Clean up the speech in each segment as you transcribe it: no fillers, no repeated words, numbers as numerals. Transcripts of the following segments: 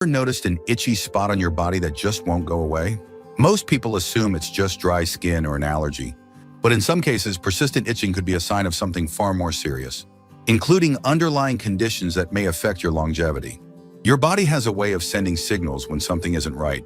Ever noticed an itchy spot on your body that just won't go away? Most people assume it's just dry skin or an allergy, but in some cases, persistent itching could be a sign of something far more serious, including underlying conditions that may affect your longevity. Your body has a way of sending signals when something isn't right,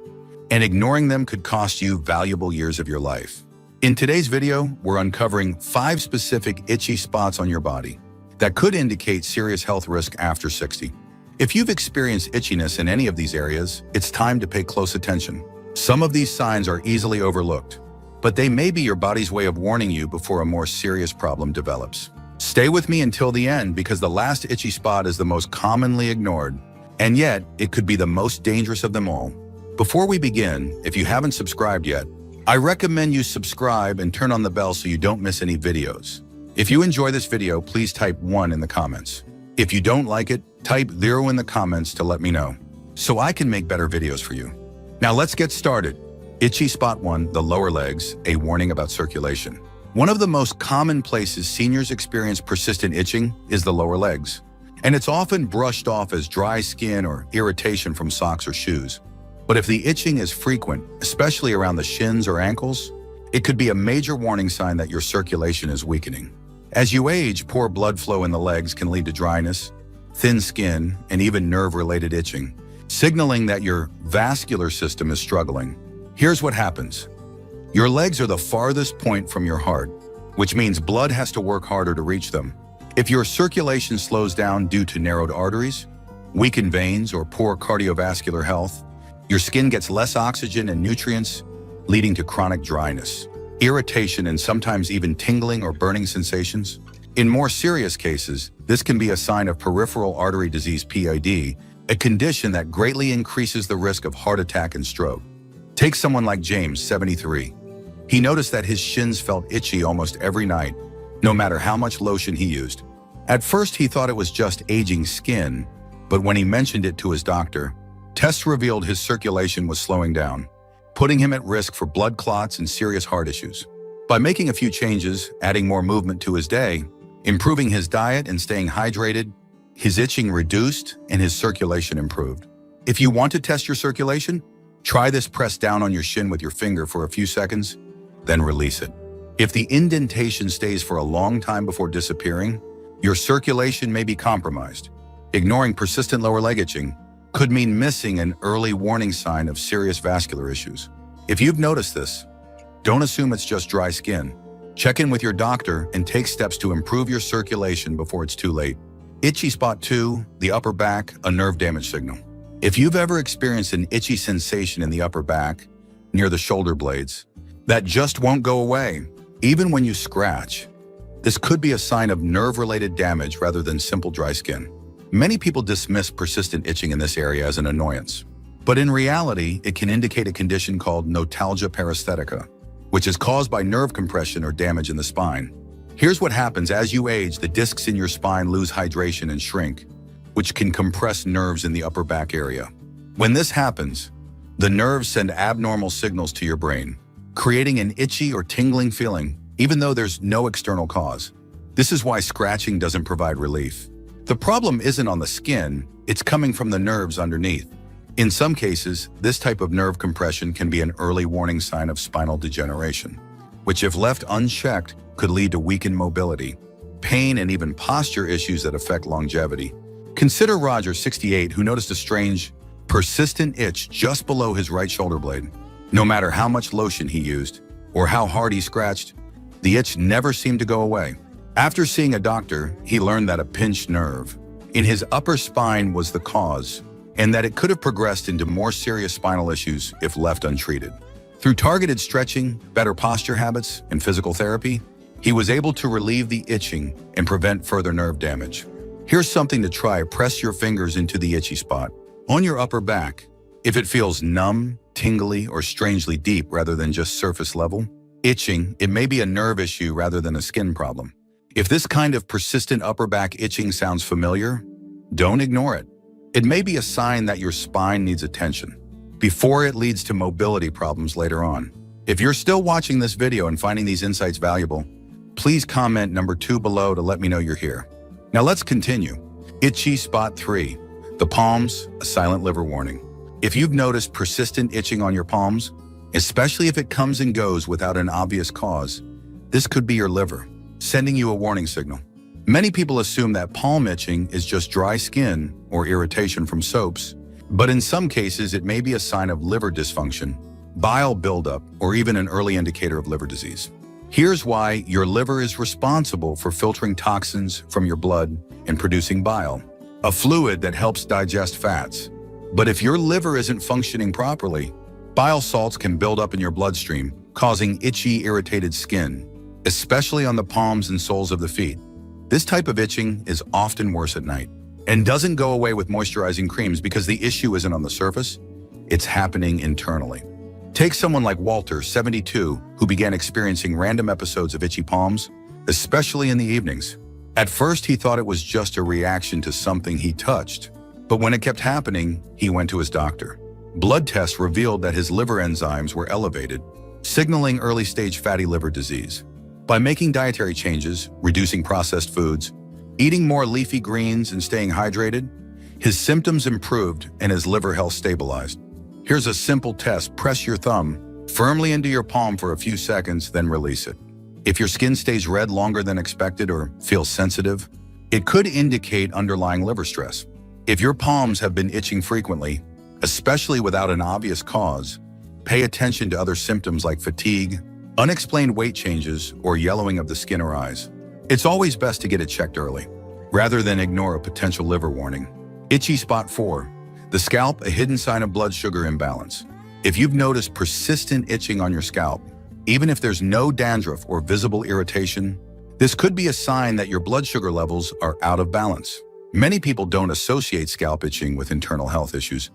and ignoring them could cost you valuable years of your life. In today's video, we're uncovering 5 specific itchy spots on your body that could indicate serious health risk after 60. If you've experienced itchiness in any of these areas, it's time to pay close attention. Some of these signs are easily overlooked, but they may be your body's way of warning you before a more serious problem develops. Stay with me until the end because the last itchy spot is the most commonly ignored, and yet it could be the most dangerous of them all. Before we begin, if you haven't subscribed yet, I recommend you subscribe and turn on the bell so you don't miss any videos. If you enjoy this video, please type 1 in the comments. If you don't like it, type 0 in the comments to let me know, so I can make better videos for you. Now let's get started. Itchy spot 1, the lower legs, a warning about circulation. One of the most common places seniors experience persistent itching is the lower legs, and it's often brushed off as dry skin or irritation from socks or shoes. But if the itching is frequent, especially around the shins or ankles, it could be a major warning sign that your circulation is weakening. As you age, poor blood flow in the legs can lead to dryness, thin skin, and even nerve-related itching, signaling that your vascular system is struggling. Here's what happens. Your legs are the farthest point from your heart, which means blood has to work harder to reach them. If your circulation slows down due to narrowed arteries, weakened veins, or poor cardiovascular health, your skin gets less oxygen and nutrients, leading to chronic dryness, irritation, and sometimes even tingling or burning sensations. In more serious cases, this can be a sign of peripheral artery disease (PAD), a condition that greatly increases the risk of heart attack and stroke. Take someone like James, 73. He noticed that his shins felt itchy almost every night, no matter how much lotion he used. At first, he thought it was just aging skin, but when he mentioned it to his doctor, tests revealed his circulation was slowing down, putting him at risk for blood clots and serious heart issues. By making a few changes, adding more movement to his day, improving his diet, and staying hydrated, his itching reduced and his circulation improved. If you want to test your circulation, try this: press down on your shin with your finger for a few seconds, then release it. If the indentation stays for a long time before disappearing, your circulation may be compromised. Ignoring persistent lower leg itching could mean missing an early warning sign of serious vascular issues. If you've noticed this, don't assume it's just dry skin. Check in with your doctor and take steps to improve your circulation before it's too late. Itchy spot 2, the upper back, a nerve damage signal. If you've ever experienced an itchy sensation in the upper back, near the shoulder blades, that just won't go away, even when you scratch, this could be a sign of nerve-related damage rather than simple dry skin. Many people dismiss persistent itching in this area as an annoyance, but in reality, it can indicate a condition called notalgia paresthetica, which is caused by nerve compression or damage in the spine. Here's what happens: as you age, the discs in your spine lose hydration and shrink, which can compress nerves in the upper back area. When this happens, the nerves send abnormal signals to your brain, creating an itchy or tingling feeling, even though there's no external cause. This is why scratching doesn't provide relief. The problem isn't on the skin, it's coming from the nerves underneath. In some cases, this type of nerve compression can be an early warning sign of spinal degeneration, which, if left unchecked, could lead to weakened mobility, pain, and even posture issues that affect longevity. Consider Roger, 68, who noticed a strange, persistent itch just below his right shoulder blade. No matter how much lotion he used or how hard he scratched, the itch never seemed to go away. After seeing a doctor, he learned that a pinched nerve in his upper spine was the cause, and that it could have progressed into more serious spinal issues if left untreated. Through targeted stretching, better posture habits, and physical therapy, he was able to relieve the itching and prevent further nerve damage. Here's something to try: press your fingers into the itchy spot on your upper back. If it feels numb, tingly, or strangely deep rather than just surface level itching, it may be a nerve issue rather than a skin problem. If this kind of persistent upper back itching sounds familiar, don't ignore it. It may be a sign that your spine needs attention before it leads to mobility problems later on. If you're still watching this video and finding these insights valuable, please comment number 2 below to let me know you're here. Now let's continue. Itchy spot 3, the palms, a silent liver warning. If you've noticed persistent itching on your palms, especially if it comes and goes without an obvious cause, this could be your liver, sending you a warning signal. Many people assume that palm itching is just dry skin or irritation from soaps, but in some cases it may be a sign of liver dysfunction, bile buildup, or even an early indicator of liver disease. Here's why: your liver is responsible for filtering toxins from your blood and producing bile, a fluid that helps digest fats. But if your liver isn't functioning properly, bile salts can build up in your bloodstream, causing itchy, irritated skin, especially on the palms and soles of the feet. This type of itching is often worse at night and doesn't go away with moisturizing creams because the issue isn't on the surface, it's happening internally. Take someone like Walter, 72, who began experiencing random episodes of itchy palms, especially in the evenings. At first, he thought it was just a reaction to something he touched, but when it kept happening, he went to his doctor. Blood tests revealed that his liver enzymes were elevated, signaling early-stage fatty liver disease. By making dietary changes, reducing processed foods, eating more leafy greens, and staying hydrated, his symptoms improved and his liver health stabilized. Here's a simple test. Press your thumb firmly into your palm for a few seconds, then release it. If your skin stays red longer than expected or feels sensitive, it could indicate underlying liver stress. If your palms have been itching frequently, especially without an obvious cause, pay attention to other symptoms like fatigue, unexplained weight changes, or yellowing of the skin or eyes. It's always best to get it checked early, rather than ignore a potential liver warning. Itchy spot 4. The scalp, a hidden sign of blood sugar imbalance. If you've noticed persistent itching on your scalp, even if there's no dandruff or visible irritation, this could be a sign that your blood sugar levels are out of balance. Many people don't associate scalp itching with internal health issues,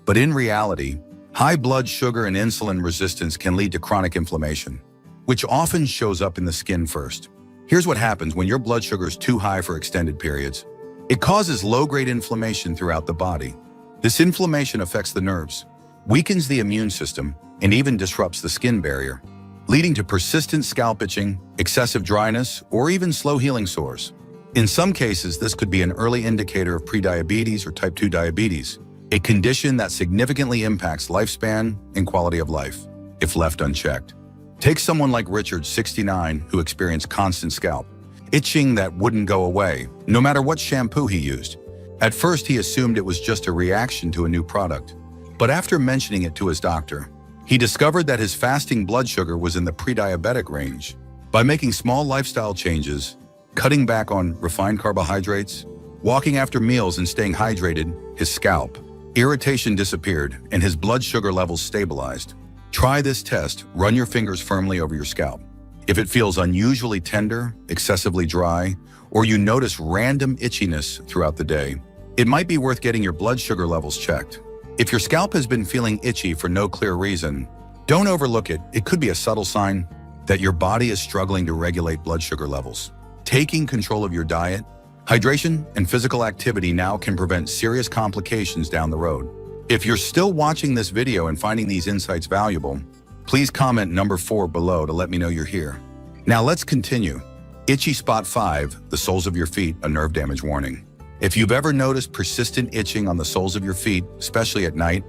but in reality, high blood sugar and insulin resistance can lead to chronic inflammation, which often shows up in the skin first. Here's what happens when your blood sugar is too high for extended periods. It causes low-grade inflammation throughout the body. This inflammation affects the nerves, weakens the immune system, and even disrupts the skin barrier, leading to persistent scalp itching, excessive dryness, or even slow-healing sores. In some cases, this could be an early indicator of prediabetes or type 2 diabetes, a condition that significantly impacts lifespan and quality of life if left unchecked. Take someone like Richard, 69, who experienced constant scalp itching that wouldn't go away, no matter what shampoo he used. At first, he assumed it was just a reaction to a new product, but after mentioning it to his doctor, he discovered that his fasting blood sugar was in the pre-diabetic range. By making small lifestyle changes, cutting back on refined carbohydrates, walking after meals, and staying hydrated, his scalp irritation disappeared and his blood sugar levels stabilized. Try this test. Run your fingers firmly over your scalp. If it feels unusually tender, excessively dry, or you notice random itchiness throughout the day, it might be worth getting your blood sugar levels checked. If your scalp has been feeling itchy for no clear reason, don't overlook it. It could be a subtle sign that your body is struggling to regulate blood sugar levels. Taking control of your diet, hydration, and physical activity now can prevent serious complications down the road. If you're still watching this video and finding these insights valuable, please comment number 4 below to let me know you're here. Now let's continue. Itchy spot 5, the soles of your feet, a nerve damage warning. If you've ever noticed persistent itching on the soles of your feet, especially at night,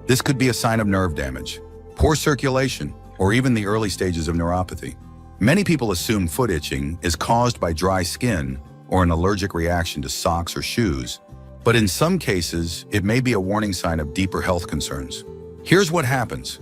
this could be a sign of nerve damage, poor circulation, or even the early stages of neuropathy. Many people assume foot itching is caused by dry skin or an allergic reaction to socks or shoes, but in some cases, it may be a warning sign of deeper health concerns. Here's what happens.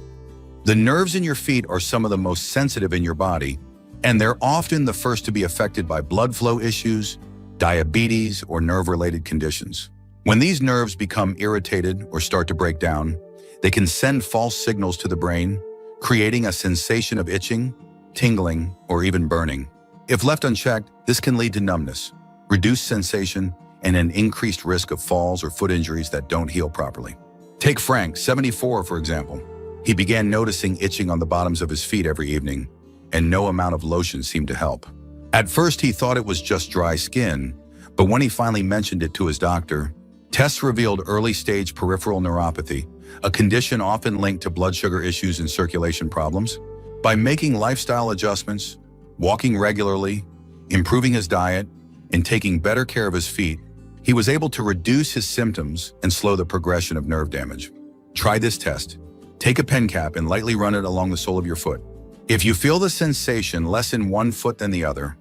The nerves in your feet are some of the most sensitive in your body, and they're often the first to be affected by blood flow issues, diabetes, or nerve-related conditions. When these nerves become irritated or start to break down, they can send false signals to the brain, creating a sensation of itching, tingling, or even burning. If left unchecked, this can lead to numbness, reduced sensation, and an increased risk of falls or foot injuries that don't heal properly. Take Frank, 74, for example. He began noticing itching on the bottoms of his feet every evening, and no amount of lotion seemed to help. At first, he thought it was just dry skin, but when he finally mentioned it to his doctor, tests revealed early-stage peripheral neuropathy, a condition often linked to blood sugar issues and circulation problems. By making lifestyle adjustments, walking regularly, improving his diet, and taking better care of his feet, he was able to reduce his symptoms and slow the progression of nerve damage. Try this test. Take a pen cap and lightly run it along the sole of your foot. If you feel the sensation less in one foot than the other,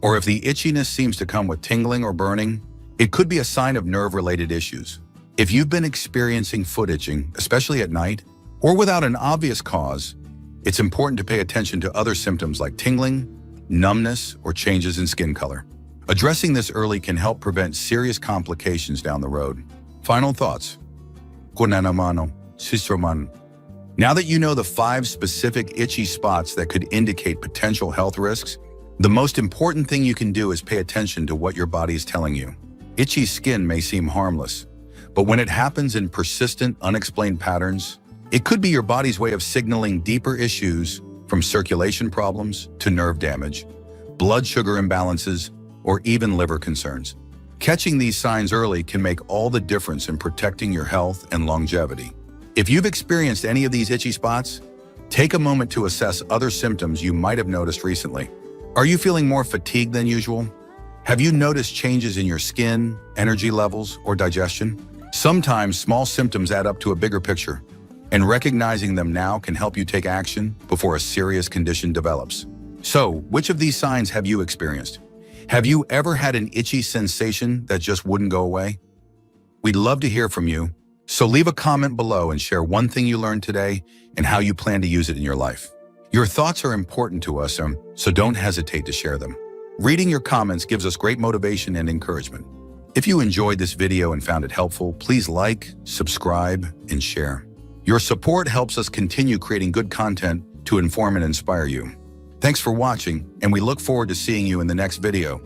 or if the itchiness seems to come with tingling or burning, it could be a sign of nerve-related issues. If you've been experiencing foot itching, especially at night, or without an obvious cause, it's important to pay attention to other symptoms like tingling, numbness, or changes in skin color. Addressing this early can help prevent serious complications down the road. Final thoughts. Now that you know the 5 specific itchy spots that could indicate potential health risks, the most important thing you can do is pay attention to what your body is telling you. Itchy skin may seem harmless, but when it happens in persistent, unexplained patterns, it could be your body's way of signaling deeper issues, from circulation problems to nerve damage, blood sugar imbalances, or even liver concerns. Catching these signs early can make all the difference in protecting your health and longevity. If you've experienced any of these itchy spots, take a moment to assess other symptoms you might have noticed recently. Are you feeling more fatigued than usual? Have you noticed changes in your skin, energy levels, or digestion? Sometimes small symptoms add up to a bigger picture, and recognizing them now can help you take action before a serious condition develops. So, which of these signs have you experienced? Have you ever had an itchy sensation that just wouldn't go away? We'd love to hear from you, so leave a comment below and share one thing you learned today and how you plan to use it in your life. Your thoughts are important to us, so don't hesitate to share them. Reading your comments gives us great motivation and encouragement. If you enjoyed this video and found it helpful, please like, subscribe, and share. Your support helps us continue creating good content to inform and inspire you. Thanks for watching, and we look forward to seeing you in the next video.